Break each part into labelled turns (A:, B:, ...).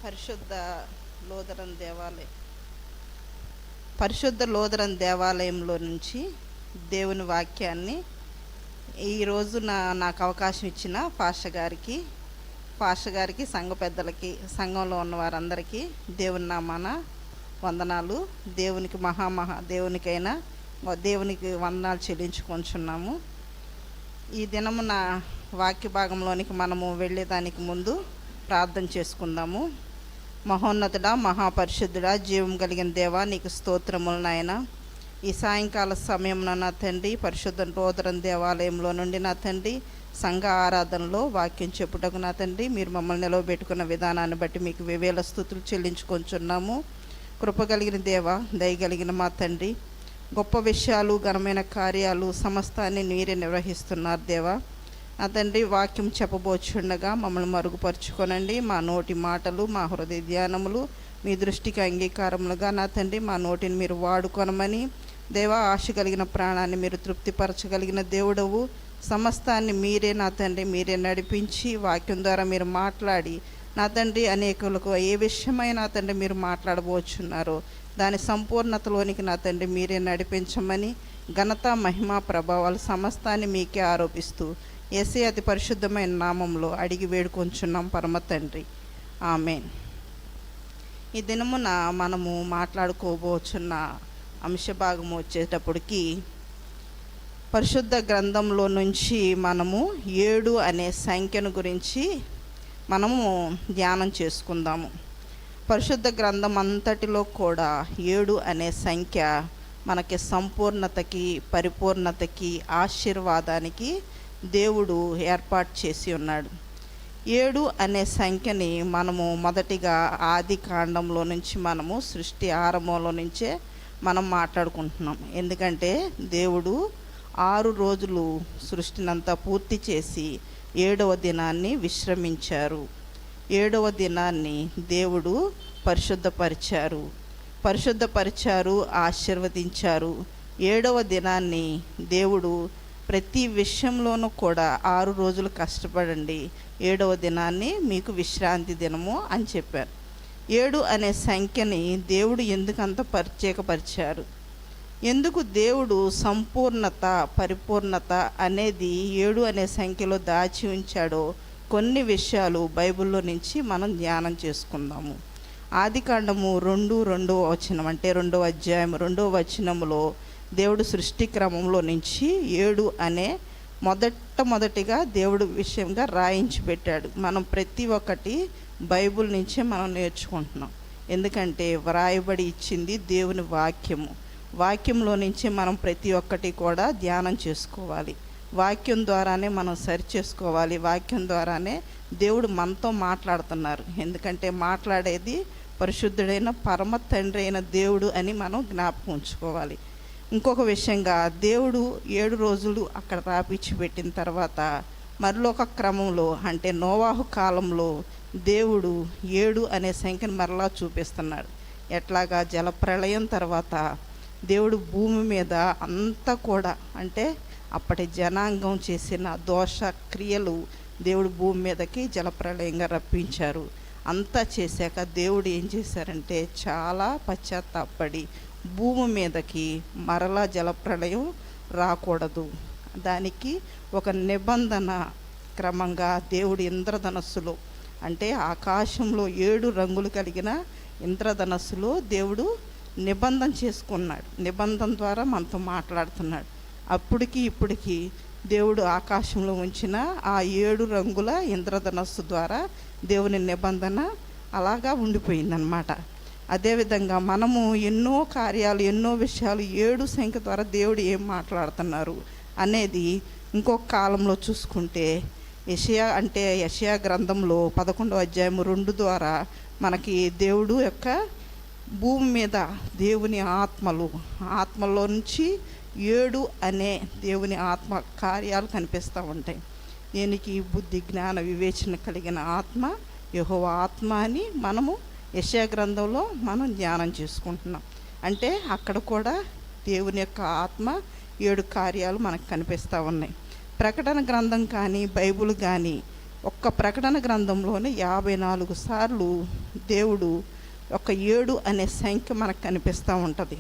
A: పరిశుద్ధ లోదరన్ దేవాలయం పరిశుద్ధ లోదరన్ దేవాలయంలో నుంచి దేవుని వాక్యాన్ని ఈరోజు నాకు అవకాశం ఇచ్చిన పాస్టర్ గారికి సంఘ పెద్దలకి, సంఘంలో ఉన్న వారందరికీ దేవుని నామాన వందనాలు. దేవునికి వందనాలు చెల్లించుకొంచున్నాము. ఈ దినమున వాక్య భాగంలోనికి మనము వెళ్ళేదానికి ముందు ప్రార్థన చేసుకుందాము. మహోన్నతుడా, మహాపరిశుద్ధుడా, జీవం కలిగిన దేవా, నీకు స్తోత్రములు నాయన. ఈ సాయంకాల సమయంలో నా తండ్రి, పరిశుద్ధ లోదరన్ దేవాలయంలో నుండి నా తండ్రి సంఘ ఆరాధనలో వాక్యం చెప్పుటకు నా తండ్రి మీరు మమ్మల్ని నిలవబెట్టుకున్న విధానాన్ని బట్టి మీకు వేవేల స్తుతులు చెల్లించుకొంచున్నాము. కృప కలిగిన దేవా, దయగలిగిన మా తండ్రి, గొప్ప విషయాలు, ఘనమైన కార్యాలు సమస్తాన్ని మీరే నిర్వహిస్తున్నారు దేవా. నా తండ్రి వాక్యం చెప్పబోచుండగా మమ్మల్ని మరుగుపరుచుకొనండి. మా నోటి మాటలు, మా హృదయ ధ్యానములు మీ దృష్టికి అంగీకారములుగా నా తండ్రి మా నోటిని మీరు వాడుకొనమని దేవా. ఆశ కలిగిన ప్రాణాన్ని మీరు తృప్తిపరచగలిగిన దేవుడవు. సమస్తాన్ని మీరే నా తండ్రి మీరే నడిపించి వాక్యం ద్వారా మీరు మాట్లాడి నా తండ్రి అనేకులకు ఏ విషయమై నా తండ్రి మీరు మాట్లాడబోచున్నారో దాని సంపూర్ణతలోనికి నా తండ్రి మీరే నడిపించమని ఘనత, మహిమ, ప్రభావాలు సమస్తాన్ని మీకే ఆరోపిస్తూ యేసయ్య అతి పరిశుద్ధమైన నామంలో అడిగి వేడుకొంచున్నాం పరమ తండ్రి, ఆమేన్. ఈ దినమున మనము మాట్లాడుకోబోచున్న అంశభాగము వచ్చేటప్పటికి పరిశుద్ధ గ్రంథంలో నుంచి మనము 7 అనే సంఖ్యను గురించి మనము ధ్యానం చేసుకుందాము. పరిశుద్ధ గ్రంథం అంతటిలో కూడా 7 అనే సంఖ్య మనకి సంపూర్ణతకి, పరిపూర్ణతకి, ఆశీర్వాదానికి దేవుడు ఏర్పాటు చేసి ఉన్నాడు. 7 అనే సంఖ్యని మనము మొదటిగా ఆది కాండంలో నుంచి మనము సృష్టి ఆరంభంలో నుంచే మనం మాట్లాడుకుంటున్నాం. ఎందుకంటే దేవుడు 6 రోజులు సృష్టినంతా పూర్తి చేసి 7వ దినాన్ని విశ్రమించారు. 7వ దినాన్ని దేవుడు పరిశుద్ధపరిచారు, ఆశీర్వదించారు. 7వ దినాన్ని దేవుడు ప్రతి విషయంలోనూ కూడా 6 రోజులు కష్టపడండి, 7వ దినాన్ని మీకు విశ్రాంతి దినము అని చెప్పారు. 7 అనే సంఖ్యని దేవుడు ఎందుకంత ప్రత్యేకపరిచారు? ఎందుకు దేవుడు సంపూర్ణత, పరిపూర్ణత అనేది 7 అనే సంఖ్యలో దాచి ఉంచాడో కొన్ని విషయాలు బైబిల్లో నుంచి మనం ధ్యానం చేసుకుందాము. ఆదికాండము 2:2 వచనం అంటే 2వ అధ్యాయం 2వ వచనంలో దేవుడు సృష్టి క్రమంలో నుంచి 7 అనే మొదటిగా దేవుడు విషయంగా రాయించి పెట్టాడు. మనం ప్రతి ఒక్కటి బైబిల్ నుంచే మనం నేర్చుకుంటున్నాం. ఎందుకంటే వ్రాయబడి ఇచ్చింది దేవుని వాక్యంలో నుంచి మనం ప్రతి ఒక్కటి కూడా ధ్యానం చేసుకోవాలి. వాక్యం ద్వారానే మనం సరి చేసుకోవాలి. వాక్యం ద్వారానే దేవుడు మనతో మాట్లాడుతున్నారు. ఎందుకంటే మాట్లాడేది పరిశుద్ధుడైన పరమ తండ్రి అయిన దేవుడు అని మనం జ్ఞాపకం ఉంచుకోవాలి. ఇంకొక విషయంగా దేవుడు 7 రోజులు అక్కడ రాపిచ్చి పెట్టిన తర్వాత మరొక క్రమంలో అంటే నోవాహు కాలంలో దేవుడు 7 అనే సంఖ్యను మరలా చూపిస్తున్నాడు. ఎట్లాగా జలప్రళయం తర్వాత దేవుడు భూమి మీద అంతా కూడా అంటే అప్పటి జనాంగం చేసిన దోష క్రియలు దేవుడు భూమి మీదకి జలప్రళయంగా రప్పించారు. అంతా చేశాక దేవుడు ఏం చేశారంటే చాలా పశ్చాత్తాపడి భూమి మీదకి మరలా జలప్రళయం రాకూడదు, దానికి ఒక నిబంధన క్రమంగా దేవుడు ఇంద్రధనస్సులో అంటే ఆకాశంలో 7 రంగులు కలిగిన ఇంద్రధనస్సులో దేవుడు నిబంధన చేసుకున్నాడు. నిబంధన ద్వారా మనతో మాట్లాడుతున్నాడు. అప్పటికి ఇప్పటికి దేవుడు ఆకాశంలో ఉంచిన ఆ 7 రంగుల ఇంద్రధనస్సు ద్వారా దేవుని నిబంధన అలాగా ఉండిపోయిందన్నమాట. అదేవిధంగా మనము ఎన్నో కార్యాలు, ఎన్నో విషయాలు 7 సంఖ్య ద్వారా దేవుడు ఏం మాట్లాడుతున్నారు అనేది ఇంకొక కాలంలో చూసుకుంటే యెషయా గ్రంథంలో 11వ అధ్యాయం 2 ద్వారా మనకి దేవుడు యొక్క భూమి మీద దేవుని ఆత్మలో నుంచి 7 అనే దేవుని ఆత్మ కార్యాలు కనిపిస్తూ ఉంటాయి. దీనికి బుద్ధి, జ్ఞాన, వివేచన కలిగిన ఆత్మ యెహోవా ఆత్మ అని మనము యెషయా గ్రంథంలో మనం ధ్యానం చేసుకుంటున్నాం. అంటే అక్కడ కూడా దేవుని యొక్క ఆత్మ 7 కార్యాలు మనకు కనిపిస్తూ ఉన్నాయి. ప్రకటన గ్రంథం కానీ బైబిల్ కానీ ఒక్క ప్రకటన గ్రంథంలోనే 54 సార్లు దేవుడు ఒక 7 అనే సంఖ్య మనకు కనిపిస్తూ ఉంటుంది.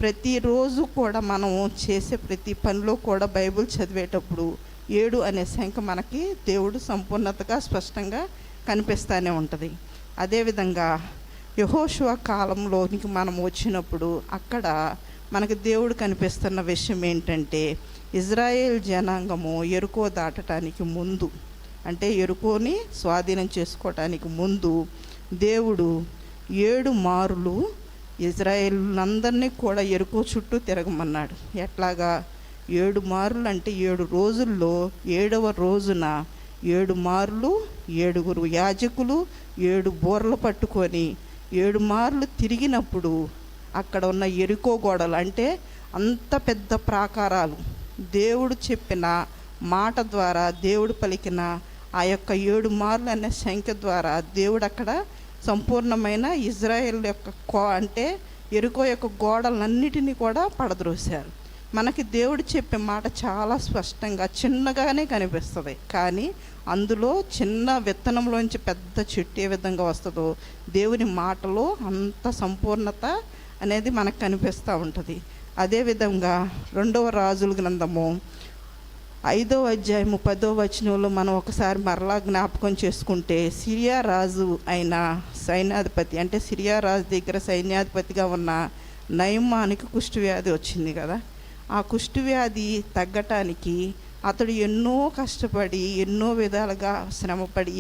A: ప్రతిరోజు కూడా మనం చేసే ప్రతి పనిలో కూడా బైబిల్ చదివేటప్పుడు 7 అనే సంఖ్య మనకి దేవుడు సంపూర్ణతగా స్పష్టంగా కనిపిస్తూనే ఉంటుంది. అదేవిధంగా యెహోషువ కాలంలోనికి మనం వచ్చినప్పుడు అక్కడ మనకి దేవుడు కనిపిస్తున్న విషయం ఏంటంటే, ఇజ్రాయేల్ జనాంగము యెరికో దాటడానికి ముందు, అంటే యెరికోని స్వాధీనం చేసుకోవటానికి ముందు దేవుడు 7 మారులు ఇజ్రాయేలులందరినీ కూడా యెరికో చుట్టూ తిరగమన్నాడు. ఎట్లాగా 7 మారులు అంటే 7 రోజుల్లో 7వ రోజున 7 మారులు 7 యాజకులు 7 బోర్లు పట్టుకొని 7 మార్లు తిరిగినప్పుడు అక్కడ ఉన్న యెరికో గోడలు, అంటే అంత పెద్ద ప్రాకారాలు, దేవుడు చెప్పిన మాట ద్వారా, దేవుడు పలికిన ఆ యొక్క 7 మార్లు అనే సంఖ్య ద్వారా దేవుడు అక్కడ సంపూర్ణమైన ఇజ్రాయెల్ యొక్క అంటే యెరికో యొక్క గోడలన్నిటినీ కూడా పడద్రోశారు. మనకి దేవుడు చెప్పే మాట చాలా స్పష్టంగా చిన్నగానే కనిపిస్తుంది, కానీ అందులో చిన్న విత్తనంలోంచి పెద్ద చెట్టు ఏ విధంగా వస్తుందో దేవుని మాటలో అంత సంపూర్ణత అనేది మనకు కనిపిస్తూ ఉంటుంది. అదేవిధంగా 2వ రాజుల గ్రంథము 5వ అధ్యాయము 10వ వచనంలో మనం ఒకసారి మరలా జ్ఞాపకం చేసుకుంటే, సిరియా రాజు అయిన సైన్యాధిపతి, అంటే సిరియా రాజు దగ్గర సైన్యాధిపతిగా ఉన్న నయమానికి కుష్ఠవ్యాధి వచ్చింది కదా. ఆ కుష్ఠవ్యాధి తగ్గటానికి అతడు ఎన్నో కష్టపడి, ఎన్నో విధాలుగా శ్రమపడి,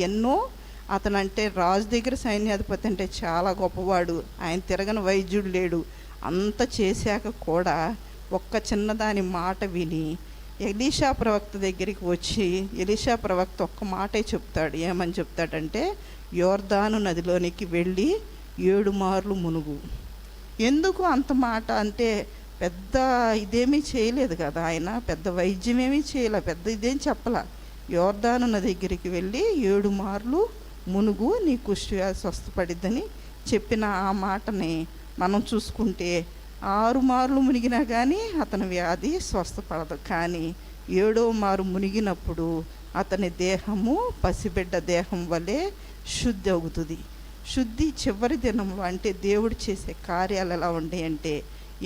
A: అతనంటే రాజు దగ్గర సైన్యాధిపతి అంటే చాలా గొప్పవాడు, ఆయన తిరగని వైద్యుడు లేడు. అంత చేశాక కూడా ఒక్క చిన్నదాని మాట విని ఎలీషా ప్రవక్త దగ్గరికి వచ్చి, ఎలీషా ప్రవక్త ఒక్క మాటే చెప్తాడు. ఏమని చెప్తాడంటే, యోర్దాను నదిలోనికి వెళ్ళి 7 మార్లు మునుగు. ఎందుకు అంత మాట అంటే, పెద్ద ఇదేమీ చేయలేదు కదా ఆయన, పెద్ద వైద్యమేమీ చేయలే, పెద్ద ఇదేం చెప్పలా. యోర్దాను నది దగ్గరికి వెళ్ళి 7 మార్లు మునుగు, నీ కుష్ఠవ్యాధి స్వస్థపడిద్దని చెప్పిన ఆ మాటని మనం చూసుకుంటే 6 మార్లు మునిగినా కానీ అతని వ్యాధి స్వస్థపడదు. కానీ 7వ మారు మునిగినప్పుడు అతని దేహము పసిబిడ్డ దేహం వలె శుద్ధి అవుతుంది. శుద్ధి చివరి దినంలో, అంటే దేవుడు చేసే కార్యాలు ఎలా ఉంటాయి అంటే,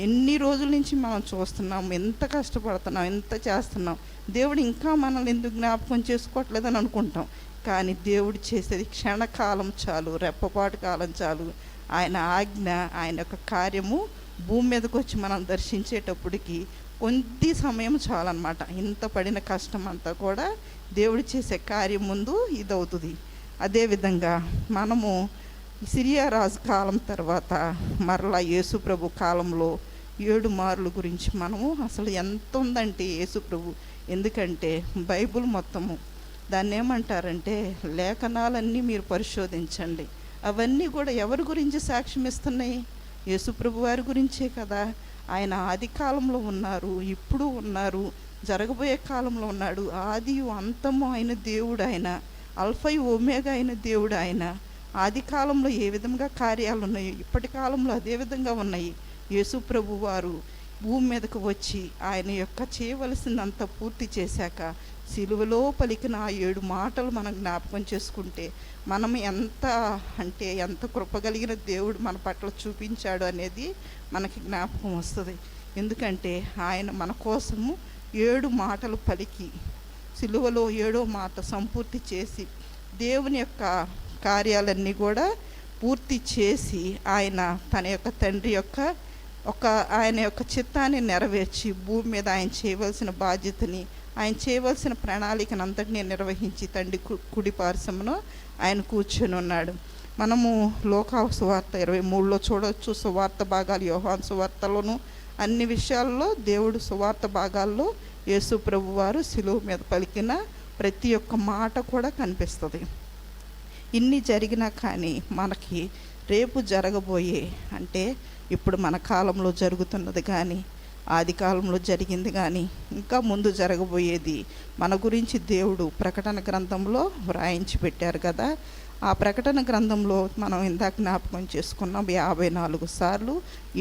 A: ఎన్ని రోజుల నుంచి మనం చూస్తున్నాం, ఎంత కష్టపడుతున్నాం, ఎంత చేస్తున్నాం, దేవుడు ఇంకా మనల్ని ఎందుకు జ్ఞాపకం చేసుకోవట్లేదని అనుకుంటాం. కానీ దేవుడు చేసేది క్షణకాలం చాలు, రెప్పపాటు కాలం చాలు. ఆయన ఆజ్ఞ, ఆయన యొక్క కార్యము భూమి మీదకి వచ్చి మనం దర్శించేటప్పటికి కొద్ది సమయం చాలన్నమాట. ఇంత పడిన కష్టం అంతా కూడా దేవుడు చేసే కార్యం ముందు ఇదవుతుంది. అదేవిధంగా మనము సిరియా రాజు కాలం తర్వాత మరలా యేసు ప్రభు కాలంలో 7 మార్లు గురించి మనము అసలు ఎంత ఉందంటే యేసు ప్రభు, ఎందుకంటే బైబుల్ మొత్తము దాన్ని ఏమంటారంటే, లేఖనాలన్నీ మీరు పరిశోధించండి. అవన్నీ కూడా ఎవరి గురించి సాక్ష్యం ఇస్తున్నాయి? యేసు ప్రభు వారి గురించే కదా. ఆయన ఆది కాలంలో ఉన్నారు, ఇప్పుడు ఉన్నారు, జరగబోయే కాలంలో ఉన్నాడు. ఆది అంతము అయిన దేవుడు ఆయన, అల్ఫా ఒమేగా అయిన దేవుడు ఆయన. ఆది కాలంలో ఏ విధంగా కార్యాలు ఉన్నాయో ఇప్పటి కాలంలో అదే విధంగా ఉన్నాయి. యేసు ప్రభు వారు భూమి మీదకు వచ్చి ఆయన యొక్క చేయవలసిందంతా పూర్తి చేశాక సిలువలో పలికిన ఆ 7 మాటలు మనం జ్ఞాపకం చేసుకుంటే, మనం ఎంత కృపగలిగిన దేవుడు మన పట్ల చూపించాడు అనేది మనకి జ్ఞాపకం వస్తుంది. ఎందుకంటే ఆయన మన కోసము 7 మాటలు పలికి సిలువలో 7వ మాట సంపూర్తి చేసి దేవుని యొక్క కార్యాలన్నీ కూడా పూర్తి చేసి, ఆయన తన యొక్క తండ్రి యొక్క ఆయన యొక్క చిత్తాన్ని నెరవేర్చి భూమి మీద ఆయన చేయవలసిన బాధ్యతని, ఆయన చేయవలసిన ప్రణాళికను అంతటినీ నిర్వహించి తండ్రి కుడి పార్శ్వమున ఆయన కూర్చొని ఉన్నాడు. మనము లోకా సువార్త 23లో చూడవచ్చు. సువార్త భాగాలు యోహాను సువార్తలోను అన్ని విషయాల్లో దేవుడు సువార్త భాగాల్లో యేసు ప్రభు వారు శిలువ మీద పలికిన ప్రతి ఒక్క మాట కూడా కనిపిస్తుంది. ఇన్ని జరిగినా కానీ మనకి రేపు జరగబోయే, అంటే ఇప్పుడు మన కాలంలో జరుగుతున్నది కానీ, ఆది కాలంలో జరిగింది కానీ, ఇంకా ముందు జరగబోయేది మన గురించి దేవుడు ప్రకటన గ్రంథంలో వ్రాయించి పెట్టారు కదా. ఆ ప్రకటన గ్రంథంలో మనం ఇందాక జ్ఞాపకం చేసుకున్నాం, 54 సార్లు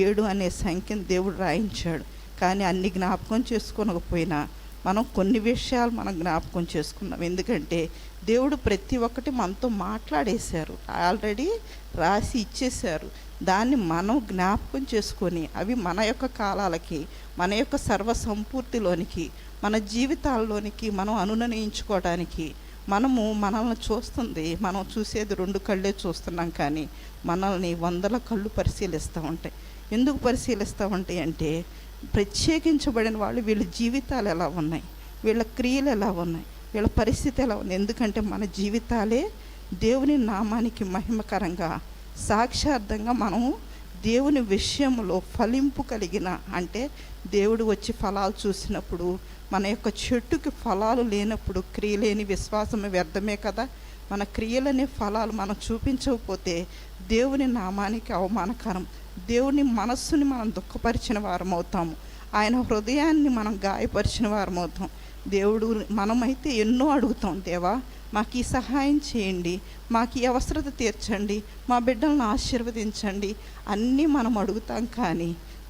A: 7 అనే సంఖ్యను దేవుడు రాయించాడు. కానీ అన్ని జ్ఞాపకం చేసుకోనకపోయినా మనం కొన్ని విషయాలు మనం జ్ఞాపకం చేసుకున్నాం. ఎందుకంటే దేవుడు ప్రతి ఒక్కటి మనతో మాట్లాడేశారు, ఆల్రెడీ రాసి ఇచ్చేశారు. దాన్ని మనం జ్ఞాపకం చేసుకొని అవి మన యొక్క కాలాలకి, మన యొక్క సర్వ సంపూర్తిలోనికి, మన జీవితాల్లోనికి మనం అనునయించుకోవడానికి మనల్ని చూస్తుంది. మనం చూసేది 2 కళ్ళే చూస్తున్నాం, కానీ మనల్ని 100 కళ్ళు పరిశీలిస్తూ ఉంటాయి. ఎందుకు పరిశీలిస్తూ ఉంటాయి అంటే, ప్రత్యేకించబడిన వాళ్ళు వీళ్ళ జీవితాలు ఎలా ఉన్నాయి, వీళ్ళ క్రియలు ఎలా ఉన్నాయి, వీళ్ళ పరిస్థితి ఎలా ఉంది. ఎందుకంటే మన జీవితాలే దేవుని నామానికి మహిమకరంగా, సాక్షార్థంగా మనము దేవుని విషయంలో ఫలింపు కలిగిన, అంటే దేవుడు వచ్చి ఫలాలు చూసినప్పుడు, మన యొక్క చెట్టుకి ఫలాలు లేనప్పుడు క్రియలేని విశ్వాసము వ్యర్థమే కదా. మన క్రియలనే ఫలాలు మనం చూపించకపోతే దేవుని నామానికి అవమానకరం. దేవుని మనస్సుని మనం దుఃఖపరిచిన వారం అవుతాము, ఆయన హృదయాన్ని మనం గాయపరిచిన వారం అవుతాం. దేవుడు మనమైతే ఎన్నో అడుగుతాం, దేవా మాకు ఈ సహాయం చేయండి, మాకు ఈ అవసరత తీర్చండి, మా బిడ్డలను ఆశీర్వదించండి అన్నీ మనం అడుగుతాం. కానీ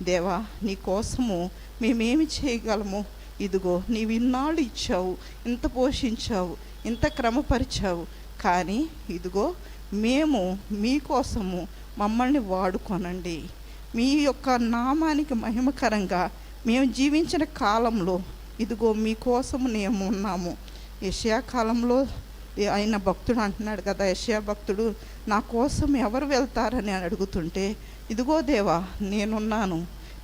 A: దేవా నీ కోసము మేమేమి చేయగలము, ఇదిగో నీవు ఇన్నాళ్ళు ఇచ్చావు, ఇంత పోషించావు, ఇంత క్రమపరిచావు, కానీ ఇదిగో మేము మీకోసము మమ్మల్ని వాడుకోనండి, మీ యొక్క నామానికి మహిమకరంగా మేము జీవించిన కాలంలో ఇదిగో మీకోసము మేము ఉన్నాము. యెషయా కాలంలో ఆయన భక్తుడు అంటున్నాడు కదా, యెషయా భక్తుడు నా కోసం ఎవరు వెళ్తారని అడుగుతుంటే, ఇదిగో దేవా నేనున్నాను,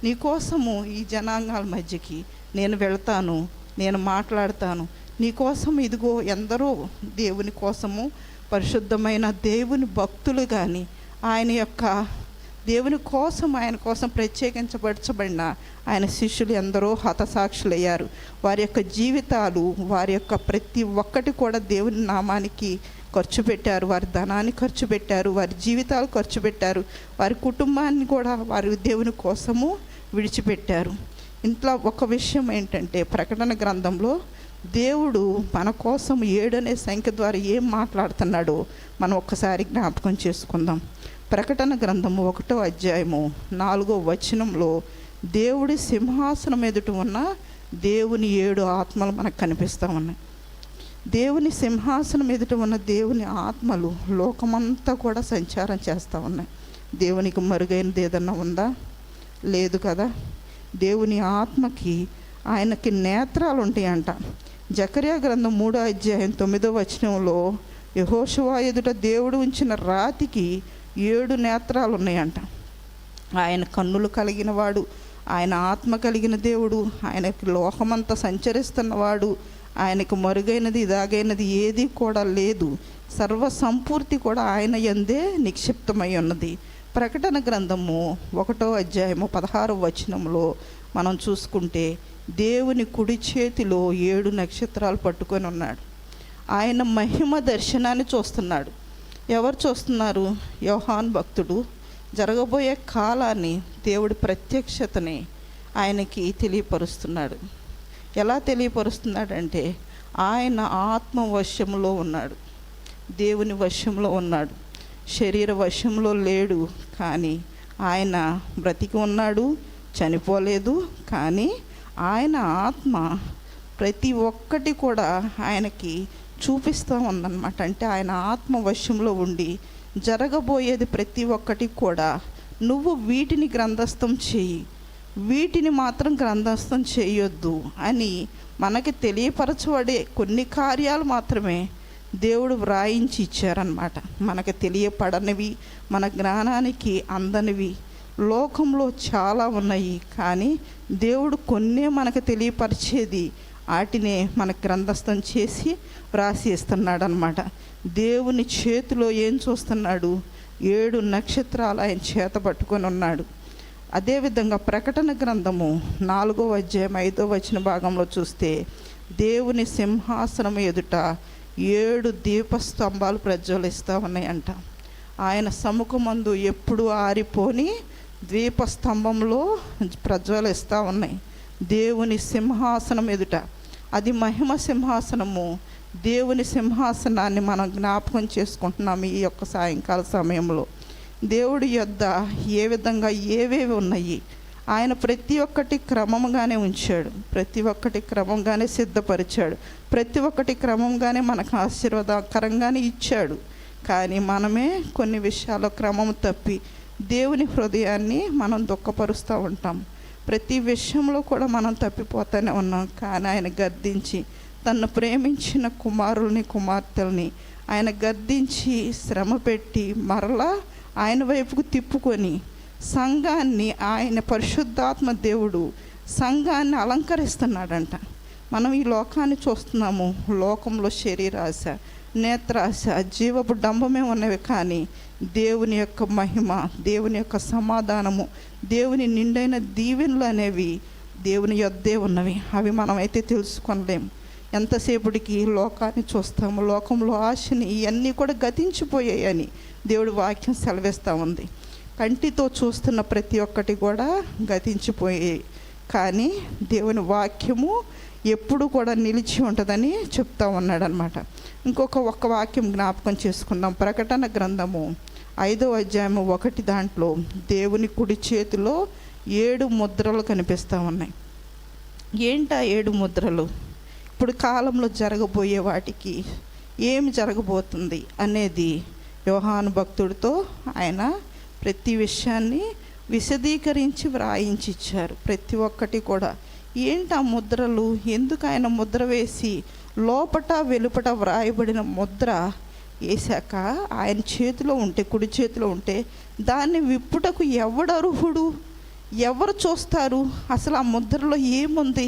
A: నీకోసము ఈ జనాంగాల మధ్యకి నేను వెళ్తాను, నేను మాట్లాడతాను నీకోసం. ఇదిగో ఎందరో దేవుని కోసము, పరిశుద్ధమైన దేవుని భక్తులు కానీ ఆయన యొక్క దేవుని కోసం, ఆయన కోసం ప్రత్యేకించబడిన ఆయన శిష్యులు ఎందరో హతసాక్షులయ్యారు. వారి యొక్క జీవితాలు, వారి యొక్క ప్రతి ఒక్కటి కూడా దేవుని నామానికి ఖర్చు పెట్టారు, వారి ధనాన్ని ఖర్చు పెట్టారు, వారి జీవితాలు ఖర్చు పెట్టారు, వారి కుటుంబాన్ని కూడా వారి దేవుని కోసము విడిచిపెట్టారు. ఇంట్లో ఒక విషయం ఏంటంటే, ప్రకటన గ్రంథంలో దేవుడు మన కోసం 7 అనే సంఖ్య ద్వారా ఏం మాట్లాడుతున్నాడో మనం ఒక్కసారి జ్ఞాపకం చేసుకుందాం. ప్రకటన గ్రంథము 1వ అధ్యాయము 4వ వచనంలో దేవుడి సింహాసనం ఎదుట ఉన్న దేవుని 7 ఆత్మలు మనకు కనిపిస్తూ ఉన్నాయి. దేవుని సింహాసనం ఎదుట ఉన్న దేవుని ఆత్మలు లోకమంతా కూడా సంచారం చేస్తూ ఉన్నాయి. దేవునికి మరుగైనది ఏదన్నా ఉందా? లేదు కదా. దేవుని ఆత్మకి, ఆయనకి నేత్రాలు ఉంటాయంట. జకర్యా గ్రంథం 3వ అధ్యాయం 9వ వచనంలో యెహోషువ ఎదుట దేవుడు ఉంచిన రాతికి 7 నేత్రాలు ఉన్నాయంట. ఆయన కన్నులు కలిగిన వాడు, ఆయన ఆత్మ కలిగిన దేవుడు, ఆయనకి లోకమంతా సంచరిస్తున్నవాడు, ఆయనకు మరుగైనది ఇదాగైనది ఏది కూడా లేదు. సర్వ సంపూర్తి కూడా ఆయన యందే నిక్షిప్తమై ఉన్నది. ప్రకటన గ్రంథము 1వ అధ్యాయము 16వ వచనంలో మనం చూసుకుంటే, దేవుని కుడి చేతిలో 7 నక్షత్రాలు పట్టుకొని ఉన్నాడు. ఆయన మహిమ దర్శనాన్ని చూస్తున్నాడు. ఎవరు చూస్తున్నారు? యోహాను భక్తుడు జరగబోయే కాలాన్ని, దేవుడి ప్రత్యక్షతని ఆయనకి తెలియపరుస్తున్నాడు. ఎలా తెలియపరుస్తున్నాడంటే, ఆయన ఆత్మ వశంలో ఉన్నాడు, దేవుని వశంలో ఉన్నాడు, శరీర వశంలో లేడు. కానీ ఆయన బ్రతికి ఉన్నాడు, చనిపోలేదు. కానీ ఆయన ఆత్మ ప్రతి ఒక్కటి కూడా ఆయనకి చూపిస్తూ ఉందన్నమాట. అంటే ఆయన ఆత్మ వశంలో ఉండి జరగబోయేది ప్రతి ఒక్కటి కూడా, నువ్వు వీటిని గ్రంథస్థం చేయి, వీటిని మాత్రం గ్రంథస్థం చేయొద్దు అని మనకి తెలియపరచబడే కొన్ని కార్యాలు మాత్రమే దేవుడు వ్రాయించి ఇచ్చారన్నమాట. మనకు తెలియపడనివి, మన జ్ఞానానికి అందనివి లోకంలో చాలా ఉన్నాయి. కానీ దేవుడు కొన్నే మనకు తెలియపరిచేది, వాటినే మనకు గ్రంథస్థం చేసి వ్రాసి ఇస్తున్నాడు అన్నమాట. దేవుని చేతిలో ఏం చూస్తున్నాడు? 7 నక్షత్రాలు ఆయన చేత పట్టుకొని ఉన్నాడు. అదేవిధంగా ప్రకటన గ్రంథము 4వ అధ్యాయం 5వ వచన భాగంలో చూస్తే, దేవుని సింహాసనం ఎదుట 7 దీపస్తంభాలు ప్రజ్వలిస్తూ ఉన్నాయంట. ఆయన సముఖమందు ఎప్పుడు ఆరిపోని దీపస్తంభంలో ప్రజ్వలిస్తూ ఉన్నాయి. దేవుని సింహాసనం ఎదుట, అది మహిమ సింహాసనము. దేవుని సింహాసనాన్ని మనం జ్ఞాపకం చేసుకుంటున్నాము ఈ యొక్క సాయంకాల సమయంలో. దేవుడి యొద్ద ఏ విధంగా ఏవేవి ఉన్నాయి, ఆయన ప్రతి ఒక్కటి క్రమంగానే ఉంచాడు, ప్రతి ఒక్కటి క్రమంగానే సిద్ధపరిచాడు, ప్రతి ఒక్కటి క్రమంగానే మనకు ఆశీర్వాదకరంగానే ఇచ్చాడు. కానీ మనమే కొన్ని విషయాల్లో క్రమం తప్పి దేవుని హృదయాన్ని మనం దుఃఖపరుస్తూ ఉంటాం. ప్రతి విషయంలో కూడా మనం తప్పిపోతూనే ఉన్నాం. కానీ ఆయన గద్దించి తన్ను ప్రేమించిన కుమారుల్ని కుమార్తెల్ని ఆయన గద్దించి శ్రమ పెట్టి మరలా ఆయన వైపుకు తిప్పుకొని సంఘాన్ని, ఆయన పరిశుద్ధాత్మ దేవుడు సంఘాన్ని అలంకరిస్తున్నాడంట. మనం ఈ లోకాన్ని చూస్తున్నాము, లోకంలో శరీరాశ, నేత్రాశ, జీవపు డంబమే ఉన్నవి. కానీ దేవుని యొక్క మహిమ, దేవుని యొక్క సమాధానము, దేవుని నిండైన దీవెనలు అనేవి దేవుని యొద్దే ఉన్నవి. అవి మనమైతే తెలుసుకోలేము. ఎంతసేపటికి లోకాన్ని చూస్తాము, లోకంలో ఆశని, ఇవన్నీ కూడా గతించిపోయాయని దేవుడి వాక్యం సెలవిస్తూ ఉంది. కంటితో చూస్తున్న ప్రతి ఒక్కటి కూడా గతించిపోయాయి. కానీ దేవుని వాక్యము ఎప్పుడు కూడా నిలిచి ఉంటుందని చెప్తా ఉన్నాడు అనమాట. ఒక్క వాక్యం జ్ఞాపకం చేసుకుందాం. ప్రకటన గ్రంథము 5వ అధ్యాయము 1 దాంట్లో దేవుని కుడి చేతిలో 7 ముద్రలు కనిపిస్తూ ఉన్నాయి. ఏంటా 7 ముద్రలు? ఇప్పుడు కాలంలో జరగబోయే వాటికి ఏమి జరగబోతుంది అనేది యోహాను భక్తుడితో ఆయన ప్రతి విషయాన్ని విశదీకరించి వ్రాయించి ఇచ్చారు. ప్రతి ఒక్కటి కూడా ఏంటి ఆ ముద్రలు, ఎందుకు ఆయన ముద్ర వేసి లోపట వెలుపట వ్రాయబడిన ముద్ర వేశాక ఆయన చేతిలో ఉంటే, కుడి చేతిలో ఉంటే దాన్ని విప్పుటకు ఎవడు అర్హుడు, ఎవరు చూస్తారు, అసలు ఆ ముద్రలో ఏముంది?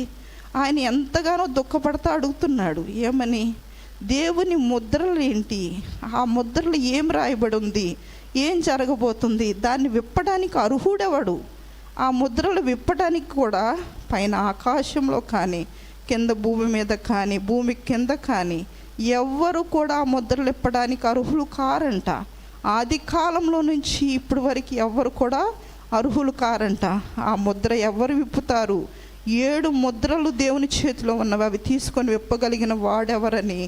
A: ఆయన ఎంతగానో దుఃఖపడతా అడుగుతున్నాడు. ఏమని? దేవుని ముద్రలు ఏంటి, ఆ ముద్రలు ఏం రాయబడి ఉంది, ఏం జరగబోతుంది, దాన్ని విప్పడానికి అర్హుడెవడు? ఆ ముద్రలు విప్పడానికి కూడా పైన ఆకాశంలో కానీ, కింద భూమి మీద కానీ, భూమి కింద కానీ ఎవ్వరు కూడా ఆ ముద్రలు విప్పడానికి అర్హులు కారంట. ఆది కాలంలో నుంచి ఇప్పటి వరకు ఎవ్వరు కూడా అర్హులు కారంట. ఆ ముద్ర ఎవరు విప్పుతారు? 7 ముద్రలు దేవుని చేతిలో ఉన్నవి. అవి తీసుకొని విప్పగలిగిన వాడెవరని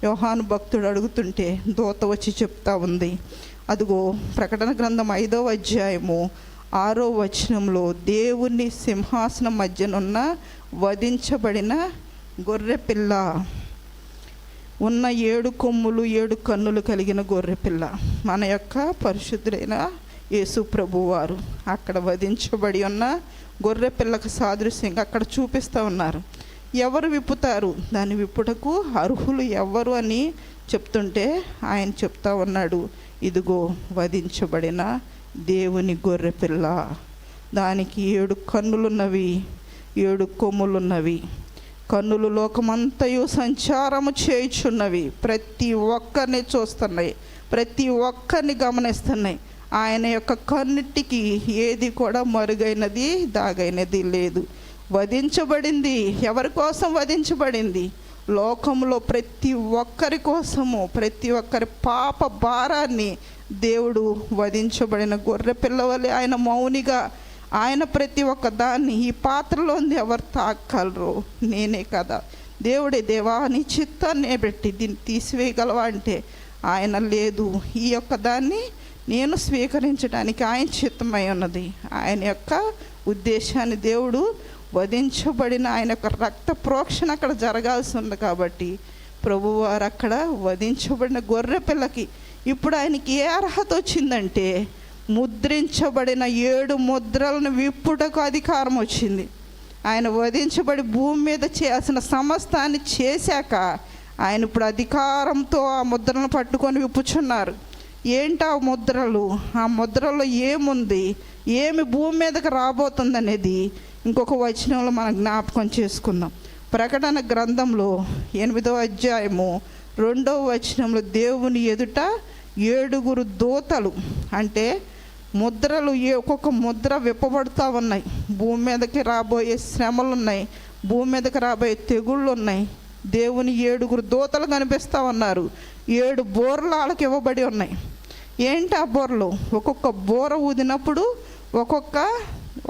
A: యోహాను భక్తుడు అడుగుతుంటే దూత వచ్చి చెప్తా ఉంది. అదిగో ప్రకటన గ్రంథం 5వ అధ్యాయము 6వ వచనంలో దేవుని సింహాసనం మధ్యనున్న వధించబడిన గొర్రెపిల్ల ఉన్న 7 కొమ్ములు 7 కన్నులు కలిగిన గొర్రెపిల్ల, మన యొక్క పరిశుద్ధుడైన యేసు ప్రభువారు అక్కడ వధించబడి ఉన్న గొర్రెపిల్లకు సాదృశ్యంగా అక్కడ చూపిస్తూ ఉన్నారు. ఎవరు విప్పుతారు? దాన్ని విప్పుటకు అర్హులు ఎవరు అని చెప్తుంటే ఆయన చెప్తా ఉన్నాడు, ఇదిగో వధించబడిన దేవుని గొర్రెపిల్ల, దానికి 7 కన్నులున్నవి, 7 కొమ్ములున్నవి, కన్నులు లోకమంతయు సంచారము చేయుచున్నవి, ప్రతి ఒక్కరిని చూస్తున్నాయి, ప్రతి ఒక్కరిని గమనిస్తున్నాయి. ఆయన యొక్క కన్నిటికి ఏది కూడా మరుగైనది దాగైనది లేదు. వధించబడింది. ఎవరి కోసం వధించబడింది? లోకంలో ప్రతి ఒక్కరి కోసము, ప్రతి ఒక్కరి పాప భారాన్ని దేవుడు వధించబడిన గొర్రె పిల్లవలే ఆయన మౌనిగా, ఆయన ప్రతి ఒక్క దాన్ని, ఈ పాత్రలోంది ఎవరు తాగలరు, నేనే కదా, దేవుడే, దేవా నీ చిత్తాన్ని పెట్టి దీన్ని తీసివేయగలవా అంటే ఆయన లేదు. ఈ యొక్క దాన్ని నేను స్వీకరించడానికి ఆయన చిత్తమై ఉన్నది. ఆయన యొక్క ఉద్దేశాన్ని దేవుడు వధించబడిన ఆయన యొక్క రక్త ప్రోక్షణ అక్కడ జరగాల్సి ఉంది. కాబట్టి ప్రభువారు అక్కడ వధించబడిన గొర్రె పిల్లకి ఇప్పుడు ఆయనకి ఏ అర్హత వచ్చిందంటే ముద్రించబడిన 7 ముద్రలను విప్పుటకు అధికారం వచ్చింది. ఆయన వధించబడి భూమి మీద చేయాల్సిన సమస్తాన్ని చేశాక ఆయన ఇప్పుడు అధికారంతో ఆ ముద్రలను పట్టుకొని విప్పుచున్నారు. ఏంటి ఆ ముద్రలు? ఆ ముద్రలో ఏముంది, ఏమి భూమి మీదకి రాబోతుంది అనేది ఇంకొక వచనంలో మనం జ్ఞాపకం చేసుకుందాం. ప్రకటన గ్రంథంలో 8వ అధ్యాయము 2వ వచనంలో దేవుని ఎదుట 7 దూతలు, అంటే ముద్రలు, ఒక్కొక్క ముద్ర విప్పబడుతూ ఉన్నాయి. భూమి మీదకి రాబోయే శ్రమలు ఉన్నాయి, భూమి మీదకి రాబోయే తెగుళ్ళు ఉన్నాయి. దేవుని 7 దూతలు కనిపిస్తూ ఉన్నారు. 7 బోర్లు వాళ్ళకి ఇవ్వబడి ఉన్నాయి. ఏంటి ఆ బోర్లు? ఒక్కొక్క బోర ఊదినప్పుడు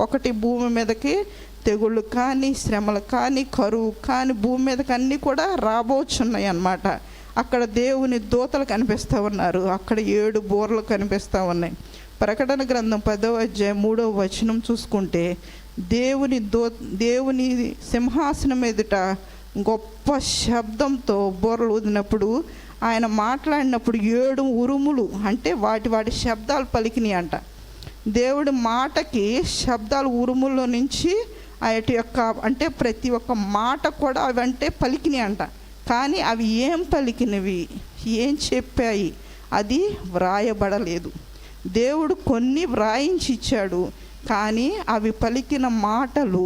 A: ఒకటి భూమి మీదకి తెగుళ్ళు కానీ, శ్రమలు కానీ, కరువు కానీ, భూమి మీదకి అన్నీ కూడా రాబోచున్నాయి అన్నమాట. అక్కడ దేవుని దూతలు కనిపిస్తూ ఉన్నారు. అక్కడ 7 బోర్లు కనిపిస్తూ ఉన్నాయి. ప్రకటన గ్రంథం 10వ అధ్యాయం 3వ వచనం చూసుకుంటే దేవుని సింహాసనం ఎదుట గొప్ప శబ్దంతో బూరలు ఊదినప్పుడు, ఆయన మాట్లాడినప్పుడు 7 ఉరుములు అంటే వాటి శబ్దాలు పలికినాయి అంట. దేవుడి మాటకి శబ్దాలు ఉరుముల్లో నుంచి వాటి యొక్క అంటే ప్రతి ఒక్క మాట కూడా అవంటే పలికినాయి అంట. కానీ అవి ఏం పలికినవి, ఏం చెప్పాయి, అది వ్రాయబడలేదు. దేవుడు కొన్ని వ్రాయించి ఇచ్చాడు, కానీ అవి పలికిన మాటలు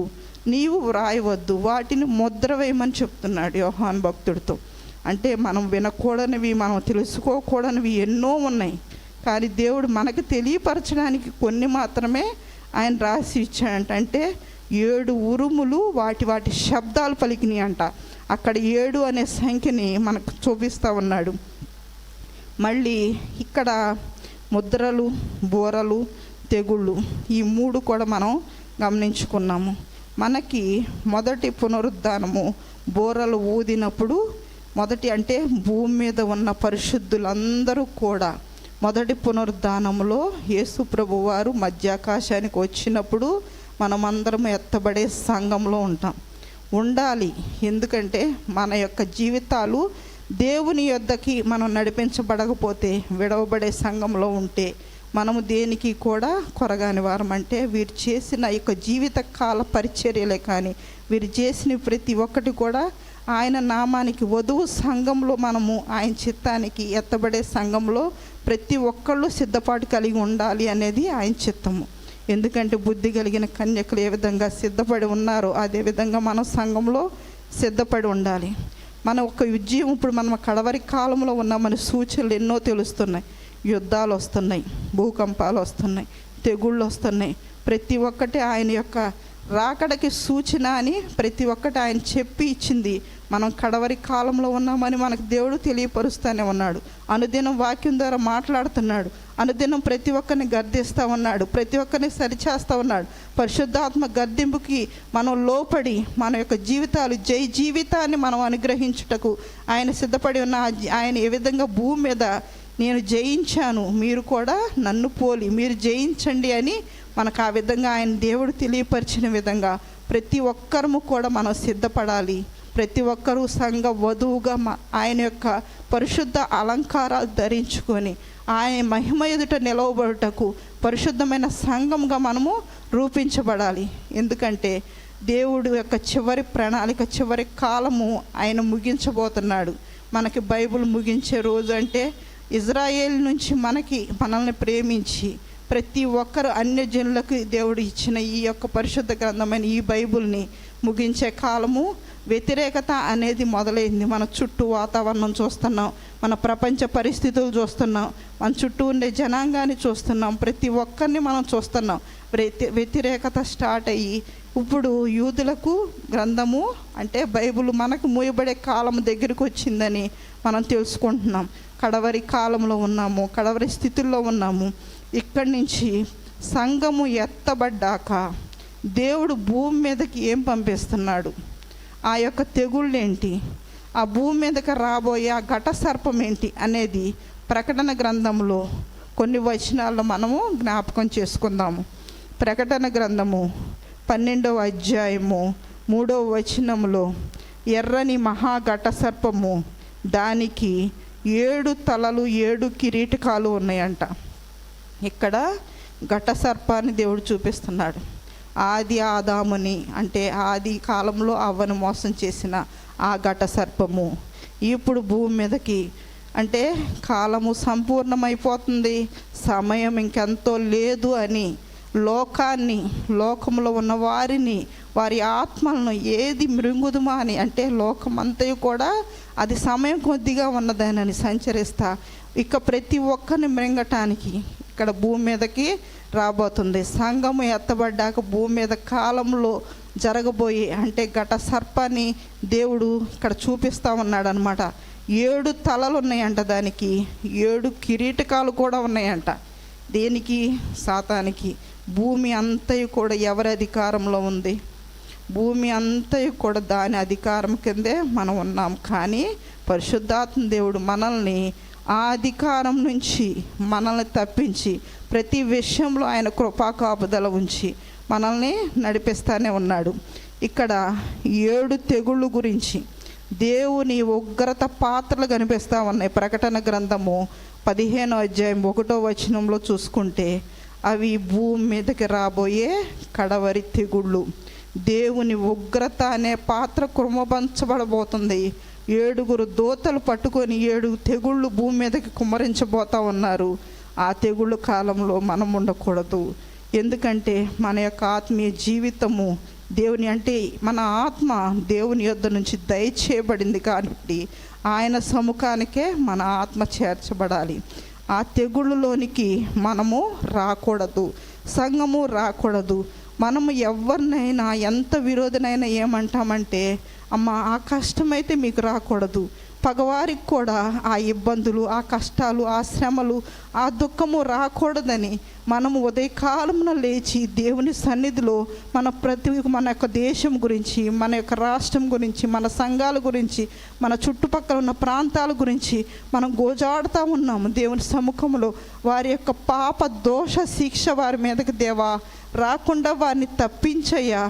A: నీవు వ్రాయవద్దు, వాటిని ముద్ర వేయమని చెప్తున్నాడు యోహాను భక్తుడితో. అంటే మనం వినకూడనివి, మనం తెలుసుకోకూడనివి ఎన్నో ఉన్నాయి, కానీ దేవుడు మనకు తెలియపరచడానికి కొన్ని మాత్రమే ఆయన రాసి ఇచ్చాడంట. అంటే 7 ఉరుములు వాటి శబ్దాలు పలికినాయి అంట. అక్కడ 7 అనే సంఖ్యని మనకు చూపిస్తూ ఉన్నాడు. మళ్ళీ ఇక్కడ ముద్రలు, బూరలు, తెగుళ్ళు, ఈ 3 కూడా మనం గమనించుకున్నాము. మనకి మొదటి పునరుద్ధానము బూరలు ఊదినప్పుడు, మొదటి అంటే భూమి మీద ఉన్న పరిశుద్ధులందరూ కూడా మొదటి పునరుద్ధానంలో యేసు ప్రభు వారు మధ్యాకాశానికి వచ్చినప్పుడు మనమందరం ఎత్తబడే సంఘంలో ఉండాలి. ఎందుకంటే మన యొక్క జీవితాలు దేవుని యొద్దకి మనం నడిపించబడకపోతే, విడవబడే సంఘంలో ఉంటే మనము దేనికి కూడా కొరగాని వారం. అంటే వీరు చేసిన యొక్క జీవిత కాల పరిచర్యలే కానీ వీరు చేసిన ప్రతి ఒక్కటి కూడా ఆయన నామానికి వధువు సంఘంలో మనము ఆయన చిత్తానికి ఎత్తబడే సంఘంలో ప్రతి ఒక్కళ్ళు సిద్ధపాటు కలిగి ఉండాలి అనేది ఆయన చిత్తము. ఎందుకంటే బుద్ధి కలిగిన కన్యకులు ఏ విధంగా సిద్ధపడి ఉన్నారో అదేవిధంగా మనం సంఘంలో సిద్ధపడి ఉండాలి. మన ఒక ఉద్యమం ఇప్పుడు మనం కడవరి కాలంలో ఉన్నామని సూచనలు ఎన్నో తెలుస్తున్నాయి. యుద్ధాలు వస్తున్నాయి, భూకంపాలు వస్తున్నాయి, తెగుళ్ళు వస్తున్నాయి. ప్రతి ఒక్కటి ఆయన యొక్క రాకడకి సూచన అని ప్రతి ఒక్కటి ఆయన చెప్పి ఇచ్చింది. మనం కడవరి కాలంలో ఉన్నామని మనకు దేవుడు తెలియపరుస్తూనే ఉన్నాడు. అనుదినం వాక్యం ద్వారా మాట్లాడుతున్నాడు. అనుదినం ప్రతి ఒక్కరిని గర్దిస్తూ ఉన్నాడు, ప్రతి ఒక్కరిని సరిచేస్తూ ఉన్నాడు. పరిశుద్ధాత్మ గర్దింపుకి మనం లోపడి మన యొక్క జీవితాలు జీవితాన్ని మనం అనుగ్రహించుటకు ఆయన సిద్ధపడి ఉన్న ఆయన ఏ విధంగా భూమి మీద నేను జయించాను, మీరు కూడా నన్ను పోలి మీరు జయించండి అని మనకు ఆ విధంగా ఆయన దేవుడు తెలియపరిచిన విధంగా ప్రతి ఒక్కరము కూడా మనం సిద్ధపడాలి. ప్రతి ఒక్కరూ సంఘ వధువుగా ఆయన యొక్క పరిశుద్ధ అలంకారాలు ధరించుకొని ఆయన మహిమ ఎదుట నిలవబడుటకు పరిశుద్ధమైన సంఘంగా మనము రూపించబడాలి. ఎందుకంటే దేవుడు యొక్క చివరి ప్రణాళిక, చివరి కాలము ఆయన ముగించబోతున్నాడు. మనకి బైబిల్ ముగించే రోజు అంటే ఇజ్రాయేల్ నుంచి మనల్ని ప్రేమించి ప్రతి ఒక్కరు అన్యజనులకు దేవుడు ఇచ్చిన ఈ యొక్క పరిశుద్ధ గ్రంథమైన ఈ బైబిల్ని ముగించే కాలము. వ్యతిరేకత అనేది మొదలైంది. మన చుట్టూ వాతావరణం చూస్తున్నాం, మన ప్రపంచ పరిస్థితులు చూస్తున్నాం, మన చుట్టూ ఉండే జనాంగాన్ని చూస్తున్నాం, ప్రతి ఒక్కరిని మనం చూస్తున్నాం. వ్యతిరేకత స్టార్ట్ అయ్యి ఇప్పుడు యూదులకు గ్రంథము అంటే బైబిల్ మనకు మూయబడే కాలం దగ్గరికి వచ్చిందని మనం తెలుసుకుంటున్నాం. కడవరి కాలంలో ఉన్నాము, కడవరి స్థితుల్లో ఉన్నాము. ఇక్కడి నుంచి సంఘము ఎత్తబడ్డాక దేవుడు భూమి మీదకి ఏం పంపిస్తున్నాడు, ఆ యొక్క తెగుళ్ళు ఏంటి, ఆ భూమి మీదకి రాబోయే ఆ ఘట సర్పం ఏంటి అనేది ప్రకటన గ్రంథంలో కొన్ని వచనాల్లో మనము జ్ఞాపకం చేసుకుందాము. ప్రకటన గ్రంథము 12వ అధ్యాయము 3వ వచనంలో ఎర్రని మహాఘట సర్పము, దానికి 7 తలలు 7 కిరీటకాలు ఉన్నాయంట. ఇక్కడ ఘట సర్పాన్ని దేవుడు చూపిస్తున్నాడు. ఆది ఆదాముని అంటే ఆది కాలంలో అవ్వను మోసం చేసిన ఆ ఘట సర్పము ఇప్పుడు భూమి మీదకి అంటే కాలము సంపూర్ణమైపోతుంది, సమయం ఇంకెంతో లేదు అని లోకంలో ఉన్న వారిని, వారి ఆత్మలను ఏది మృంగుదుమా అని అంటే లోకమంతయు కూడా అది సమయం కొద్దిగా ఉన్నదానని సంచరిస్తా ఇక ప్రతి ఒక్కరిని మృంగటానికి ఇక్కడ భూమి మీదకి రాబోతుంది. సంఘము ఎత్తబడ్డాక భూమి మీద కాలంలో జరగబోయే అంటే ఘట సర్పాన్ని దేవుడు ఇక్కడ చూపిస్తూ ఉన్నాడు అనమాట. 7 తలలు ఉన్నాయంట, దానికి 7 కిరీటకాలు కూడా ఉన్నాయంట. దేనికి? సాతానికి. భూమి అంతయు కూడా ఎవరి అధికారంలో ఉంది? భూమి అంతయు కూడా దాని అధికారం కిందే మనం ఉన్నాం. కానీ పరిశుద్ధాత్మ దేవుడు మనల్ని ఆ అధికారం నుంచి మనల్ని తప్పించి ప్రతి విషయంలో ఆయన కృపా కాపుదల ఉంచి మనల్ని నడిపిస్తూనే ఉన్నాడు. ఇక్కడ 7 తెగుళ్ళు గురించి దేవుని ఉగ్రత పాత్రలు కనిపిస్తూ ఉన్నాయి. ప్రకటన గ్రంథము 15వ అధ్యాయం 1వ వచనంలో చూసుకుంటే అవి భూమి మీదకి రాబోయే కడవరి తెగుళ్ళు. దేవుని ఉగ్రత అనే పాత్ర కుమ్మరించబడబోతుంది. 7 దూతలు పట్టుకొని 7 తెగుళ్ళు భూమి మీదకి కుమ్మరించబోతూ ఉన్నారు. ఆ తెగుళ్ళు కాలంలో మనం ఉండకూడదు. ఎందుకంటే మన యొక్క ఆత్మీయ జీవితము దేవుని అంటే మన ఆత్మ దేవుని యొద్ద నుంచి దయచేయబడింది కాబట్టి ఆయన సముఖానికే మన ఆత్మ చేర్చబడాలి. ఆ తెగుళ్ళలోనికి మనము రాకూడదు, సంఘము రాకూడదు. మనము ఎవరినైనా ఎంత విరోధనైనా ఏమంటామంటే, అమ్మ ఆ కష్టమైతే మీకు రాకూడదు. పగవారికి కూడా ఆ ఇబ్బందులు, ఆ కష్టాలు, ఆ శ్రమలు, ఆ దుఃఖము రాకూడదని మనము ఉదయకాలమున లేచి దేవుని సన్నిధిలో మన యొక్క దేశం గురించి, మన యొక్క రాష్ట్రం గురించి, మన సంఘాల గురించి, మన చుట్టుపక్కల ఉన్న ప్రాంతాల గురించి మనం గోజాడుతూ ఉన్నాము. దేవుని సముఖంలో వారి యొక్క పాప దోష శిక్ష వారి మీదకి దేవా రాకుండా వారిని తప్పించయ్యా.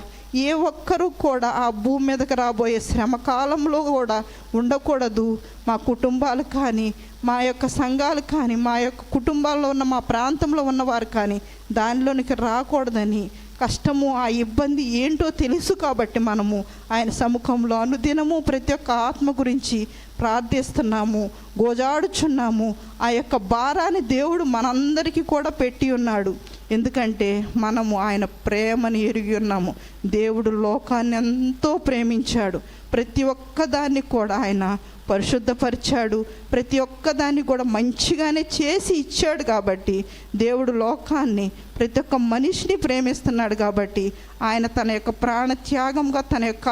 A: ఏ ఒక్కరూ కూడా ఆ భూమి మీదకి రాబోయే శ్రమ కాలంలో కూడా ఉండకూడదు. మా కుటుంబాలు కానీ, మా యొక్క సంఘాలు కానీ, మా యొక్క కుటుంబాల్లో ఉన్న మా ప్రాంతంలో ఉన్నవారు కానీ దానిలోనికి రాకూడదని, కష్టము ఆ ఇబ్బంది ఏంటో తెలుసు కాబట్టి మనము ఆయన సముఖంలో అనుదినము ప్రతి ఒక్క ఆత్మ గురించి ప్రార్థిస్తున్నాము, గోజాడుచున్నాము. ఆ యొక్క భారాన్ని దేవుడు మనందరికీ కూడా పెట్టి ఉన్నాడు. ఎందుకంటే మనము ఆయన ప్రేమని ఎరిగి ఉన్నాము. దేవుడు లోకాన్ని ఎంతో ప్రేమించాడు. ప్రతి ఒక్కదాన్ని కూడా ఆయన పరిశుద్ధపరిచాడు. ప్రతి ఒక్కదాన్ని కూడా మంచిగానే చేసి ఇచ్చాడు. కాబట్టి దేవుడు లోకాన్ని, ప్రతి ఒక్క మనిషిని ప్రేమిస్తున్నాడు. కాబట్టి ఆయన తన యొక్క ప్రాణత్యాగంగా తన యొక్క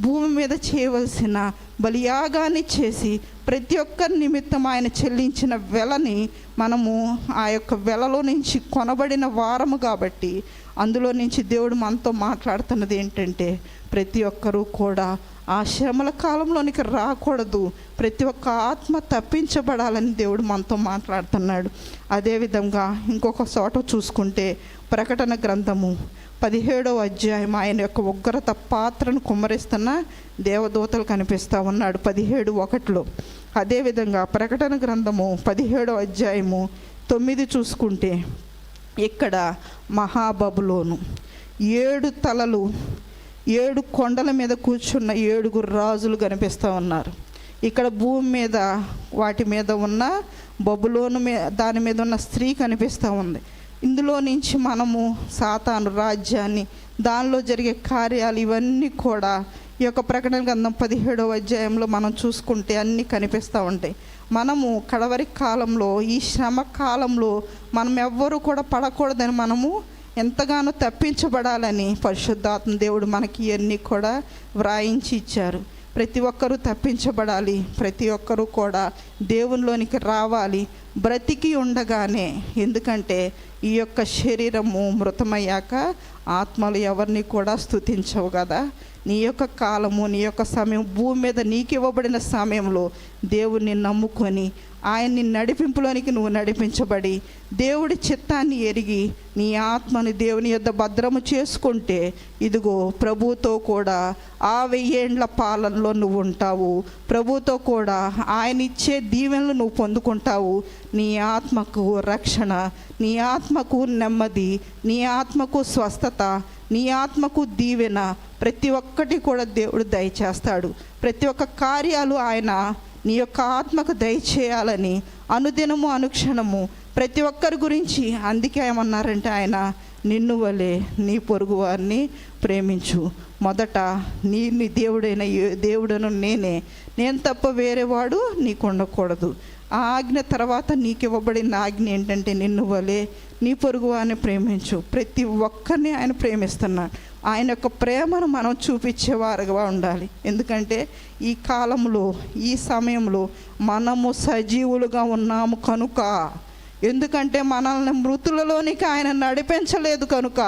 A: భూమి మీద చేయవలసిన బలియాగాన్ని చేసి ప్రతి ఒక్కరి నిమిత్తం ఆయన చెల్లించిన వెలని మనము ఆ యొక్క వెలలో నుంచి కొనబడిన వారము. కాబట్టి అందులో నుంచి దేవుడు మనతో మాట్లాడుతున్నది ఏంటంటే, ప్రతి ఒక్కరూ కూడా ఆ శ్రమల కాలంలోనికి రాకూడదు. ప్రతి ఒక్క ఆత్మ తప్పించబడాలని దేవుడు మనతో మాట్లాడుతున్నాడు. అదేవిధంగా ఇంకొక చోట చూసుకుంటే ప్రకటన గ్రంథము 17వ అధ్యాయం ఆయన యొక్క ఉగ్రత పాత్రను కుమ్మరిస్తున్న దేవదూతలు కనిపిస్తూ ఉన్నాడు 17:1. అదేవిధంగా ప్రకటన గ్రంథము 17వ అధ్యాయము 9 చూసుకుంటే ఇక్కడ మహాబబులోను 7 తలలు, 7 కొండల మీద కూర్చున్న 7 రాజులు కనిపిస్తూ ఉన్నారు. ఇక్కడ భూమి మీద వాటి మీద ఉన్న బబులోను దాని మీద ఉన్న స్త్రీ కనిపిస్తూ ఉంది. ఇందులో నుంచి మనము సాతాను రాజ్యాన్ని, దానిలో జరిగే కార్యాలు ఇవన్నీ కూడా ఈ యొక్క ప్రకటన గ్రంథం 17వ అధ్యాయంలో మనం చూసుకుంటే అన్నీ కనిపిస్తూ ఉంటాయి. మనము కడవరి కాలంలో, ఈ శ్రమ కాలంలో మనం ఎవ్వరూ కూడా పడకూడదని, మనము ఎంతగానో తప్పించబడాలని పరిశుద్ధాత్మ దేవుడు మనకి ఇవన్నీ కూడా వ్రాయించి ఇచ్చారు. ప్రతి ఒక్కరూ తప్పించబడాలి, ప్రతి ఒక్కరూ కూడా దేవునిలోనికి రావాలి బ్రతికి ఉండగానే. ఎందుకంటే ఈ యొక్క శరీరము మృతమయ్యాక ఆత్మలు ఎవరిని కూడా స్తుతించవు కదా. నీ యొక్క కాలము, నీ యొక్క సమయం, భూమి మీద నీకు ఇవ్వబడిన సమయంలో దేవుణ్ణి నమ్ముకొని ఆయన్ని నడిపింపులోనికి నువ్వు నడిపించబడి దేవుడి చిత్తాన్ని ఎరిగి నీ ఆత్మని దేవుని యొద్ద భద్రము చేసుకుంటే, ఇదిగో ప్రభుతో కూడా ఆ 1000 ఏండ్ల పాలనలో నువ్వు ఉంటావు. ప్రభుతో కూడా ఆయన ఇచ్చే దీవెనలు నువ్వు పొందుకుంటావు. నీ ఆత్మకు రక్షణ, నీ ఆత్మకు నెమ్మది, నీ ఆత్మకు స్వస్థత, నీ ఆత్మకు దీవెన ప్రతి ఒక్కటి కూడా దేవుడు దయచేస్తాడు. ప్రతి ఒక్క కార్యాలు ఆయన నీ యొక్క ఆత్మకు దయచేయాలని అనుదినము అనుక్షణము ప్రతి ఒక్కరి గురించి. అందుకే ఏమన్నారంటే ఆయన, నిన్ను వలె నీ పొరుగు వారిని ప్రేమించు. మొదట నీ దేవుడైన దేవుడను నేను తప్ప వేరేవాడు నీకు ఉండకూడదు. ఆ ఆజ్ఞ తర్వాత నీకు ఇవ్వబడిన ఆజ్ఞ ఏంటంటే, నిన్ను వలె నీ పొరుగు వారిని ప్రేమించు. ప్రతి ఒక్కరిని ఆయన ప్రేమిస్తున్నాడు. ఆయన యొక్క ప్రేమను మనం చూపించేవారుగా ఉండాలి. ఎందుకంటే ఈ కాలంలో, ఈ సమయంలో మనము సజీవులుగా ఉన్నాము కనుక. ఎందుకంటే మనల్ని మృతులలోనికి ఆయన నడిపించలేదు కనుక.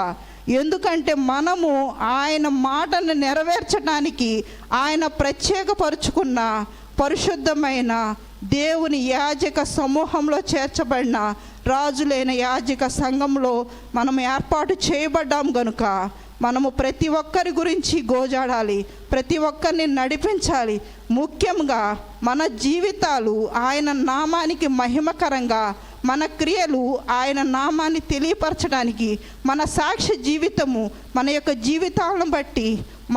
A: ఎందుకంటే మనము ఆయన మాటను నెరవేర్చడానికి ఆయన ప్రత్యేకపరుచుకున్న పరిశుద్ధమైన దేవుని యాజక సమూహంలో చేర్చబడిన రాజులైన యాజక సంఘంలో మనం ఏర్పాటు చేయబడ్డాం గనుక మనము ప్రతి ఒక్కరి గురించి గోజాడాలి, ప్రతి ఒక్కరిని నడిపించాలి. ముఖ్యంగా మన జీవితాలు ఆయన నామానికి మహిమకరంగా, మన క్రియలు ఆయన నామాన్ని తెలియపరచడానికి, మన సాక్ష్య జీవితము మన యొక్క జీవితాలను బట్టి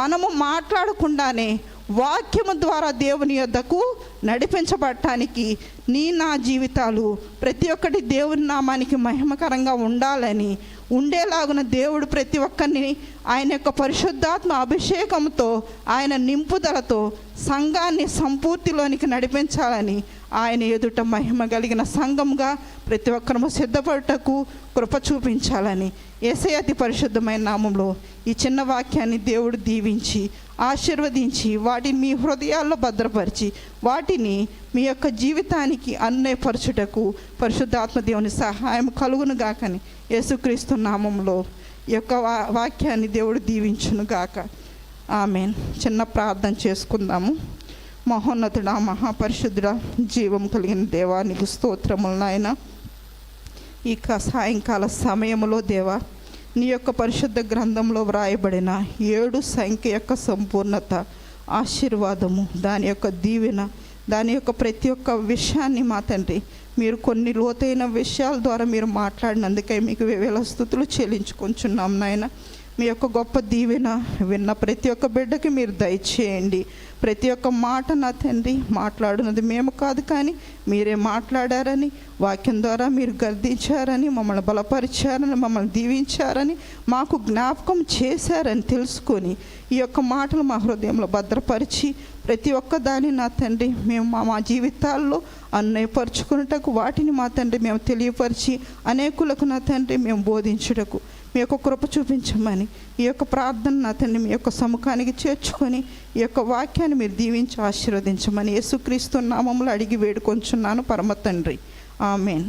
A: మనము మాట్లాడకుండానే వాక్యము ద్వారా దేవుని యొద్దకు నడిపించబడటానికి నా జీవితాలు ప్రతి ఒక్కటి దేవుని నామానికి మహిమకరంగా ఉండాలని, ఉండేలాగున దేవుడు ప్రతి ఒక్కరిని ఆయన యొక్క పరిశుద్ధాత్మ అభిషేకంతో, ఆయన నింపుదలతో సంఘాన్ని సంపూర్తిలోనికి నడిపించాలని, ఆయన ఎదుట మహిమ కలిగిన సంఘంగా ప్రతి ఒక్కరము సిద్ధపడటకు కృప చూపించాలని యేసయ్య అతి పరిశుద్ధమైన నామంలో ఈ చిన్న వాక్యాన్ని దేవుడు దీవించి ఆశీర్వదించి వాటిని మీ హృదయాల్లో భద్రపరిచి వాటిని మీ యొక్క జీవితానికి అన్వయపరచుటకు పరిశుద్ధాత్మ దేవుని సహాయం కలుగును గాకని యేసుక్రీస్తు నామంలో ఈ యొక్క వాక్యాన్ని దేవుడు దీవించును గాక. ఆమేన్. చిన్న ప్రార్థన చేసుకుందాము. మహోన్నతుడా, మహాపరిశుద్ధుడా, జీవం కలిగిన దేవా, నీకు స్తోత్రములు నాయన. ఈ సాయంకాల సమయంలో దేవా, నీ యొక్క పరిశుద్ధ గ్రంథంలో వ్రాయబడిన 7 సంఖ్య యొక్క సంపూర్ణత, ఆశీర్వాదము, దాని యొక్క దీవెన, దాని యొక్క ప్రతి ఒక్క విషయాన్ని మా తండ్రి మీరు కొన్ని లోతైన విషయాల ద్వారా మీరు మాట్లాడినందుకై మీకు వేల స్తుతులు చెల్లించుకుంటున్నాం నాయన. మీ యొక్క గొప్ప దీవెన విన్న ప్రతి ఒక్క బిడ్డకి మీరు దయచేయండి. ప్రతి ఒక్క మాట నా తండ్రి మాట్లాడినది మేము కాదు, కానీ మీరే మాట్లాడారని, వాక్యం ద్వారా మీరు గర్దించారని, మమ్మల్ని బలపరిచారని, మమ్మల్ని దీవించారని, మాకు జ్ఞాపకం చేశారని తెలుసుకొని ఈ యొక్క మాటలు మా హృదయంలో భద్రపరిచి ప్రతి ఒక్క దాన్ని నా తండ్రి మేము మా జీవితాల్లో అన్వయపరుచుకున్నటకు, వాటిని మా తండ్రి మేము తెలియపరిచి అనేకులకు నా తండ్రి మేము బోధించుటకు మీ యొక్క కృప చూపించమని ఈ యొక్క ప్రార్థన నా తండ్రి మీ యొక్క సముఖానికి చేర్చుకొని ఈ యొక్క వాక్యాన్ని మీరు దీవించి ఆశీర్వదించమని యేసుక్రీస్తు నామములో అడిగి వేడుకొంచున్నాను పరమ తండ్రి. ఆమేన్.